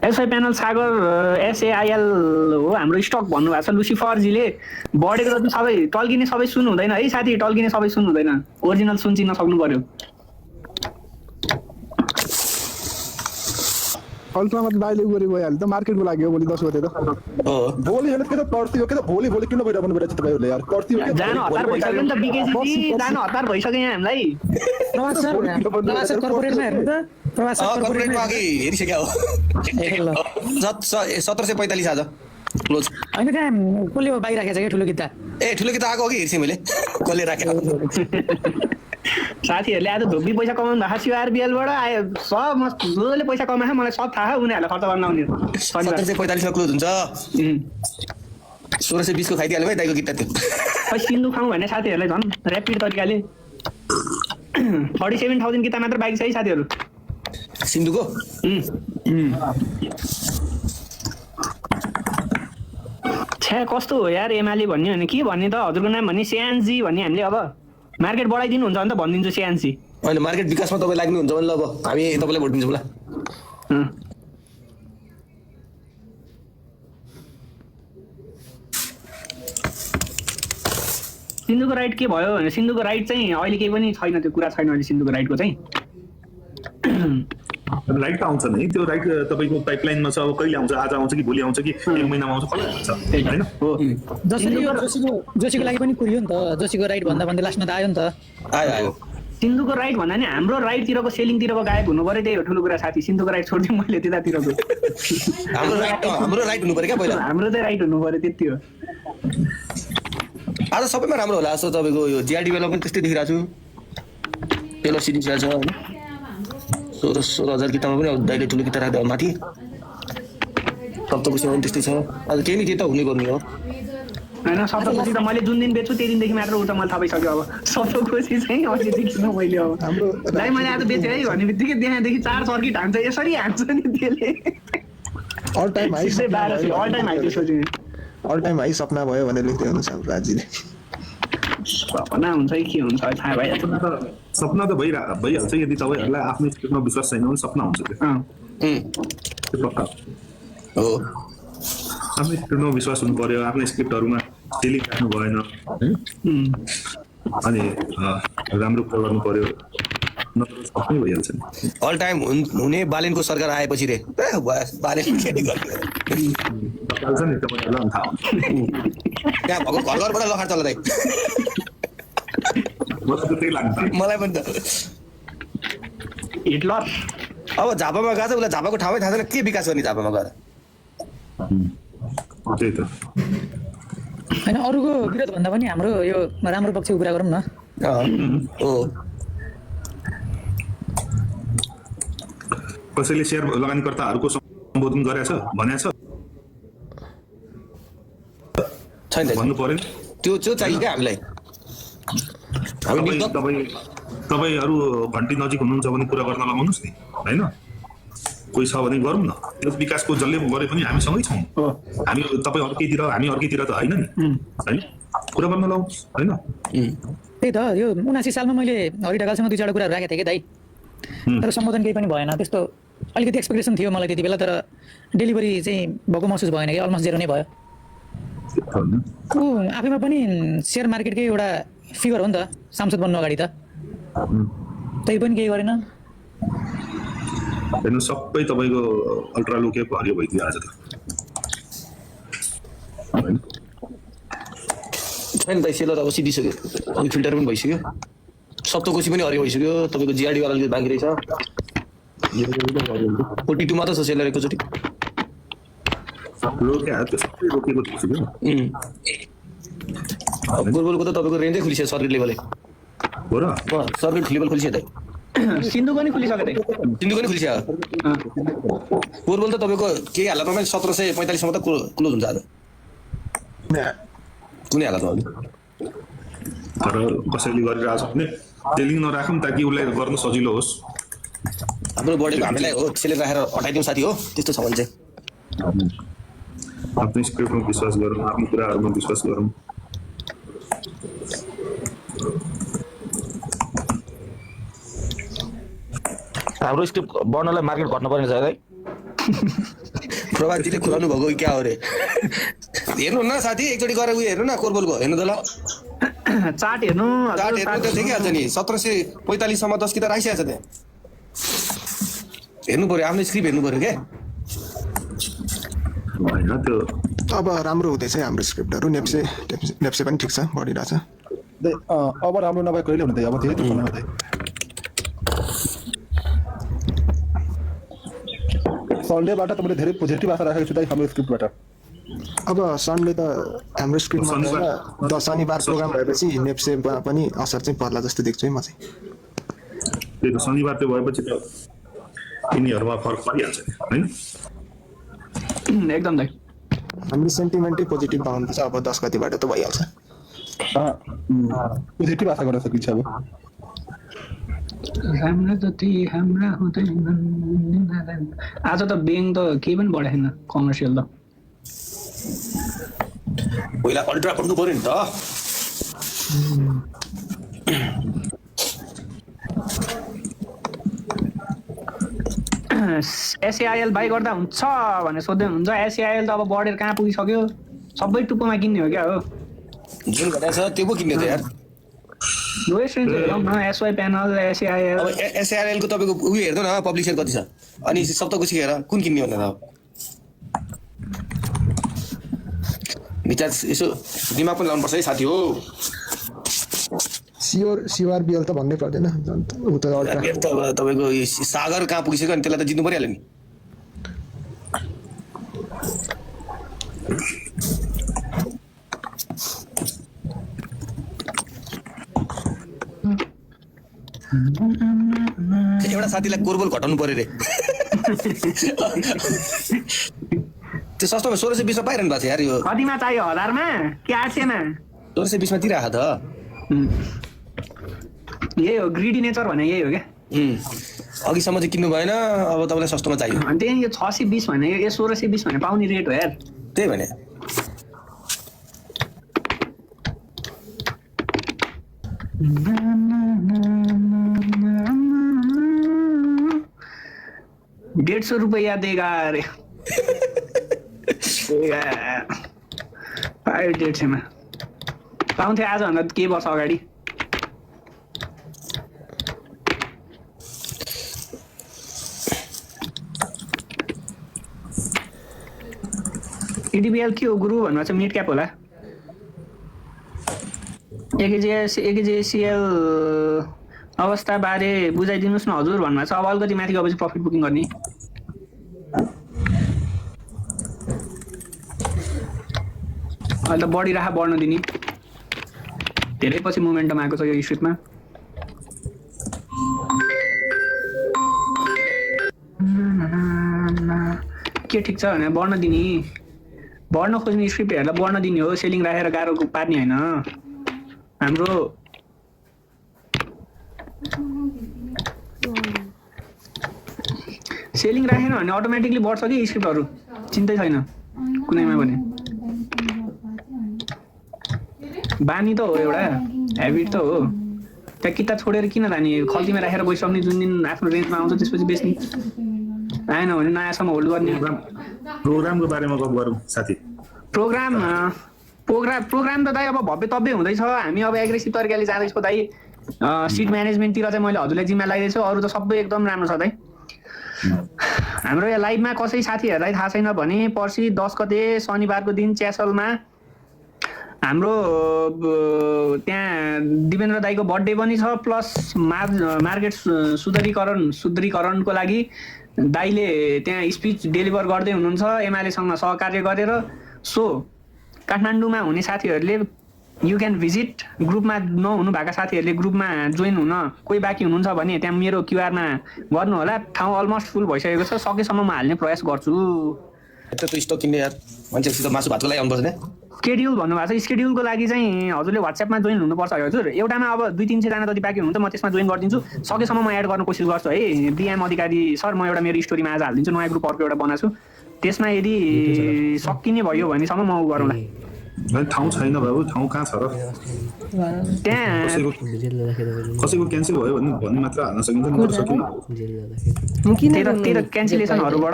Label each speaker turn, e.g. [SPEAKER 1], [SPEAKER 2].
[SPEAKER 1] SI panel सागर एसएआइएल हो हाम्रो stock भन्नुभएको छ लुसिफरजीले। बढेको त सबै टल्किने सबै सुन हुँदैन है साथी, टल्किने सबै सुन हुँदैन, ओरिजिनल सुन चिन्न सक्नु पर्यो।
[SPEAKER 2] अल्ट्रामा त दाइले गरे गइहाल्यो त मार्केटको लागि हो भोलि 10 गते त
[SPEAKER 3] हो
[SPEAKER 2] भोलि हेर्नु के त पर्थियो के त भोलि किन भइरहेको बेला चाहिँ तपाईहरुले यार पर्थियो के
[SPEAKER 1] जान हतार भइसक्यो नि त बिकेजी, जान हतार भइसक्यो यहाँ हामीलाई।
[SPEAKER 4] प्रवास सर कर्पोरेटमा हेर्नु त प्रवास सर
[SPEAKER 3] कर्पोरेटमा अघि हेरिसक्यो हो 1745 आज क्लोज
[SPEAKER 4] हैन कहाँ कसले बाहिर राखेछ के ठुलो किता
[SPEAKER 3] ए ठुलो किता आएको अघि हेर्छु मैले कसले राखेको
[SPEAKER 1] साथीहरूले आज धोबी पैसा कमाउनु भएको सिआरबिएलबाट आयो सब जसले पैसा कमाएको मलाई सब थाहा उनीहरूलाई खर्च गर्न आउने
[SPEAKER 3] 1745 मा क्लोज हुन्छ 1620 को खाइदिहाल्यो भाइ दाइको किता त्यो
[SPEAKER 1] खै सिन्धु खाउँ भन्ने साथीहरूलाई झन् ऱ्यापिड तरिकाले 47,000 किता मात्र बाइक छ है साथीहरू
[SPEAKER 3] सिन्धुको
[SPEAKER 1] छ्या कस्तो हो यार एमाले भन्ने भने के भन्ने त हजुरको नाम भन्ने सियान्जी भन्ने हामीले अब मार्केट बढाइदिनु हुन्छ भने त भनिदिन्छु सियान्सी
[SPEAKER 3] अहिले मार्केट विकासमा तपाईँ लाग्नुहुन्छ भने ल अब हामी तपाईँलाई भोट दिन्छौँ ल
[SPEAKER 1] सिन्धुको राइट के भयो भने सिन्धुको राइट चाहिँ अहिले केही पनि छैन, त्यो कुरा छैन अहिले सिन्धुको राइटको चाहिँ।
[SPEAKER 5] राइट त आउँछ नि, त्यो राइट तपाईँको पाइपलाइनमा छ, अब कहिले आउँछ, आज आउँछ कि भोलि आउँछ कि 1 महिनामा आउँछ कसलाई आउँछ हैन हो।
[SPEAKER 4] जोशीको लागि पनि कुरियो नि त, जोशीको राइट भन्दा भन्दै लास्टमा त आयो नि त।
[SPEAKER 3] आयो
[SPEAKER 1] सिन्धुको राइट भन्दा नि हाम्रो राइटतिरको सेलिङतिरको गायब हुनु पर्यो, त्यही हो ठुलो कुरा साथी। सिन्धुको राइट छोडिदिउँ मैले त्यतातिरको
[SPEAKER 3] हाम्रो राइट हुनु पर्यो क्या पहिला,
[SPEAKER 1] हाम्रो चाहिँ राइट हुनु पर्यो त्यति हो।
[SPEAKER 3] आज सबैमा राम्रो होला जस्तो तपाईँको यो जिआरडीबीमा पनि त्यस्तै देखिरहेको छु, पेलो सिरिज छ होइन 16,000 किताबमा पनि अब दाइले ठुलो किताब राख्दा माथि सप्तकोशीमा पनि त्यस्तै छ। आज केही न केही त हुने गर्नु हो
[SPEAKER 1] होइन सप्तकोशी त मैले जुन दिन बेच्छु त्यही दिनदेखि मात्र उता मैले थाहा पाइसक्यो। अब सप्तकोशी चाहिँ अहिले किन मैले अब दाइ मैले आज बेचेँ है भन्ने बित्तिकै त्यहाँदेखि 4 सर्किट हान्छ, यसरी हान्छ नि त्यसले
[SPEAKER 2] all time high
[SPEAKER 1] all time high त्यसपछि
[SPEAKER 2] अल टाइम हाई सपना भयो भनेर लेख्दै हुनुहुन्छ हाम्रो राजीले।
[SPEAKER 1] सपना हुन्छ कि के हुन्छ थाहा भइहाल्छ।
[SPEAKER 5] सपना त भइहाल्छ यदि तपाईँहरूलाई आफ्नो स्क्रिप्टमा विश्वास छैन भने सपना हुन्छ त्यो पक्का
[SPEAKER 3] हो।
[SPEAKER 5] आफ्नो स्क्रिप्टमा विश्वास हुनु पर्यो, आफ्नो स्क्रिप्टहरूमा टेलिङ राख्नु भएन अनि राम्रो कुरा गर्नु पर्यो, नत्र सबै भइहाल्छ नि।
[SPEAKER 3] अल टाइम हुने बालेनको सरकार आएपछि रे बालेन खेती गर्ने
[SPEAKER 5] हाल्छ नि तपाईँहरूलाई थाहा हुन्छ।
[SPEAKER 3] त्यहाँ भएको घरबाट लखार चल्दा
[SPEAKER 5] मलाई त त्यही लाग्छ।
[SPEAKER 3] मलाई पनि त
[SPEAKER 1] हिटलर
[SPEAKER 3] अब झापामा गएको छ उसलाई झापाको ठाउँमै थाहा छैन के विकास गर्ने झापामा गएर
[SPEAKER 5] त्यही त
[SPEAKER 4] हैन अरूको विरोध भन्दा पनि हाम्रो यो राम्रो पक्षको कुरा गरौँ न।
[SPEAKER 3] हो
[SPEAKER 5] कसैले सेयर लगानीकर्ताहरूको सम्बोधन गरेछ भनेछ
[SPEAKER 3] छैन
[SPEAKER 5] भन्नु पर्यो।
[SPEAKER 3] त्यो चाहियो क्या हामीलाई।
[SPEAKER 5] तपाईँहरू घन्टी नजिक हुनुहुन्छ भने कुरा गर्न लगाउनुहोस् नि होइन, कोही छ भने गरौँ न। यस विकासको जसले गरे पनि हामी सँगै छौँ, हामी तपाईँ अर्कैतिर हामी अर्कैतिर त होइन नि होइन, कुरा गर्न लगाउनुहोस् होइन।
[SPEAKER 4] त्यही त यो 79 सालमा मैले हरि ढकालसँग 2-4 कुराहरू राखेको थिएँ कि दाइ, तर सम्बोधन केही पनि भएन। त्यस्तो अलिकति एक्सपेक्टेसन थियो मलाई त्यति बेला, तर डेलिभरी चाहिँ भएको महसुस भएन कि अलमोस्ट जेरो नै भयो। ऊ आफैमा पनि सेयर मार्केटकै एउटा फिगर हो नि त सांसद बन्नु अगाडि त, त्यही पनि केही गरेन।
[SPEAKER 5] हेर्नु सबै तपाईँको अल्ट्रा लोकेको हरियो भइदियो आज त
[SPEAKER 3] छैन दाइ। सेलर अब सिधिसक्यो, अनि फिल्टर पनि भइसक्यो, सप्तकोशी पनि हरियो भइसक्यो। तपाईँको जिआरडीवाला अलिकति बाँकी रहेछ, 42 मात्र छ सेलर एकैचोटि
[SPEAKER 5] रोकेको देख्छु क्या।
[SPEAKER 3] गोलगोलको त तपाईँको रेन्जै खुलिसक्यो सर्किट लेभलै
[SPEAKER 5] हो र
[SPEAKER 3] सर्किट लेभल खुलिसक्यो दाइ।
[SPEAKER 1] सिन्धु पनि खुलिसक्यो त्यही
[SPEAKER 3] सिन्धु पनि खुलिसक्यो। गोलगोल त तपाईँको केही हालतमा पनि 1745 सम्म त क्लोज हुन्छ आज कुनै हालतमा।
[SPEAKER 5] तर कसैले गरिरहेको छ भने टेलिङ नराखौँ ताकि उसलाई गर्न सजिलो होस्।
[SPEAKER 3] हाम्रो बढेको हामीलाई हो त्यसले राखेर हटाइदिउँ साथी हो, त्यस्तो छ भने चाहिँ
[SPEAKER 5] आफ्नो स्क्रिप्टमा विश्वास गरौँ, आफ्नो कुराहरूमा विश्वास गरौँ।
[SPEAKER 3] हाम्रो स्क्रिप्ट बढ्नलाई मार्केट घट्नु पर्ने छ है। प्रभातजीले खुलाउनु भएको कि क्या हो रे हेर्नु न साथी एकचोटि गएर उयो हेर्नु न कोरबलको हेर्नु त ल
[SPEAKER 1] चार्ट हेर्नु
[SPEAKER 3] चार्ट हेर्नु त देखिहाल्छ नि 1745 सम्म 10 किताब राखिसकेको छ त्यहाँ हेर्नु पर्यो आफ्नो स्क्रिप्ट हेर्नु पर्यो क्या
[SPEAKER 5] होइन त्यो
[SPEAKER 6] अब राम्रो हुँदैछ हाम्रो स्क्रिप्टहरू नेप्से पनि ठिक छ बढिरहेछ
[SPEAKER 2] अब राम्रो नभए कहिले हुने त अब त्यही त भन्नु त सन्डेबाट तपाईँले धेरै पोजिटिभ आशा राखेको छु दाइ हाम्रो स्क्रिप्टबाट
[SPEAKER 6] अब सन्डे त हाम्रो स्क्रिप्टमा गएर शनिबार प्रोग्राम भएपछि नेप्सेमा पनि असर चाहिँ पर्ला जस्तो देख्छु है म चाहिँ
[SPEAKER 5] त्यो शनिबार त्यो भएपछि त यिनीहरूमा फरक परिहाल्छ होइन
[SPEAKER 1] एकदम दाइ
[SPEAKER 6] हाम्रो सेन्टिमेन्टै पोजिटिभ आउँदैछ अब 10 गतिबाट त भइहाल्छ
[SPEAKER 2] पोजिटिभ आशा गर्न सकिन्छ अब
[SPEAKER 1] राम्रा जति हाम्रा हुँदैन आज त बेङ त केही पनि बढाएन कमर्सियल त
[SPEAKER 3] पहिला अल्ट्रा पढ्नु पर्यो नि त
[SPEAKER 1] एसएआइएल बाई गर्दा हुन्छ भनेर सोध्दै हुनुहुन्छ एसएआइएल त अब बढेर कहाँ पुगिसक्यो सबै टुप्पोमा किन्ने हो क्या हो
[SPEAKER 3] जुन घटाएको छ त्यो पो किन्ने त यार
[SPEAKER 1] लोएस्ट रेन्ज एसवाई प्यानल एसएआइएल
[SPEAKER 3] अब एसआरएल को तपाईँको उयो हेर्नु न पब्लिसर कति छ अनि सप्तकोशी हेर कुन किन्ने भनेर अब विचार यसो दिमाग पनि लाउनुपर्छ है साथी हो
[SPEAKER 6] सिआरबिएल त भन्नै पर्दैन उ त अल्ट्रा
[SPEAKER 3] तपाईँको सागर कहाँ पुगिसक्यो अनि त्यसलाई त जित्नु परिहाल्यो नि एउटा साथीलाई कोरबल घटाउनु पर्यो रे त्यो सस्तोमा 1620 मा पाइरहनु भएको छ यार यो
[SPEAKER 1] कतिमा चाहियो 1000 मा कि 800 मा
[SPEAKER 3] 1620 मा तिराख त
[SPEAKER 1] यही हो ग्रिडी नेचर भने यही हो क्या
[SPEAKER 3] अघिसम्म चाहिँ किन्नु भएन अब तपाईँलाई सस्तोमा चाहियो
[SPEAKER 1] अनि त्यही यो 620 भने यो 1620 भने पाउने रेट हो यार
[SPEAKER 3] त्यही भने ₹150 देगा अरे पायो 150 मा पाउँथे आजभन्दा केही वर्ष अगाडि इडिबिएल के हो गुरु भन्नु चाहिँ मिड क्याप होला एकेजिएसिएल अवस्था बारे बुझाइदिनुहोस् न हजुर भन्नु छ अब अलिकति माथि गएपछि प्रफिट बुकिङ गर्ने अहिले त बढिरहेको बढ्न दिने धेरै पछि मोमेन्टम आएको छ यो स्ट्रिटमा के ठिक छ भने बढ्न दिने बढ्न खोज्ने स्क्रिप्टहरूलाई बढ्न दिने हो सेलिङ राखेर गाह्रो पार्ने होइन हाम्रो सेलिङ राखेन भने अटोमेटिकली बढ्छ कि स्क्रिप्टहरू चिन्तै छैन कुनैमा पनि बानी त हो एउटा ह्याबिट त हो त्यहाँ किताब छोडेर किन लाने खल्तीमा राखेर गइसक्ने जुन दिन आफ्नो रेन्जमा आउँछ त्यसपछि बेच्ने आएन भने नयाँसम्म होल्ड गर्ने
[SPEAKER 5] प्रोग्रामको बारेमा गफ गरौँ साथी
[SPEAKER 1] प्रोग्राम त दाइ अब भव्य तव्य हुँदैछ हामी अब एग्रेसिभ तरिकाले जाँदैछौँ दाइ सिट म्यानेजमेन्टतिर चाहिँ मैले हजुरलाई जिम्मा लगाइदिएको छु अरू त सबै एकदम राम्रो छ दाइ हाम्रो यहाँ लाइभमा कसै साथीहरूलाई थाहा छैन भने पर्सि 10 गते शनिबारको दिन च्यासलमा हाम्रो त्यहाँ दिपेन्द्र दाईको बर्थडे पनि छ प्लस मार्केट सुदृढीकरणको लागि दाईले त्यहाँ स्पिच डेलिभर गर्दै हुनुहुन्छ एमआलएसँग सहकार्य गरेर सो काठमाडौँमा हुने साथीहरूले यु क्यान भिजिट ग्रुपमा नहुनु भएका साथीहरूले ग्रुपमा जोइन हुन कोही बाँकी हुनुहुन्छ भने त्यहाँ मेरो क्युआरमा गर्नु होला ठाउँ अलमोस्ट फुल भइसकेको छ सकेसम्म म हाल्ने प्रयास गर्छु
[SPEAKER 3] त्यो स्टक किन्ने यार मान्छेसित मासु भातको लागि आउनुपर्छ नि
[SPEAKER 1] स्केड्युल भन्नुभएको छ स्केड्युलको लागि चाहिँ हजुरले व्हाट्सएपमा जोइन हुनुपर्छ हजुर एउटामा अब 200-300 जना जति बाँकी हुनुहुन्छ म त्यसमा जोइन गरिदिन्छु सकेसम्म म एड गर्न कोसिस गर्छु है बिएम अधिकारी सर म एउटा मेरो स्टोरीमा आज हालिदिन्छु नयाँ ग्रुप अर्को एउटा बनाएको छु त्यसमा यदि सकिने भयो भनेसम्म म गरौँला
[SPEAKER 5] ठाउँ छैन बाबु ठाउँ कहाँ छ र
[SPEAKER 1] त्यहाँ
[SPEAKER 5] कसैको क्यान्सल भयो भन्ने मात्र हाल्न सकिन्छ
[SPEAKER 1] त्यही त क्यान्सलेसनहरूबाट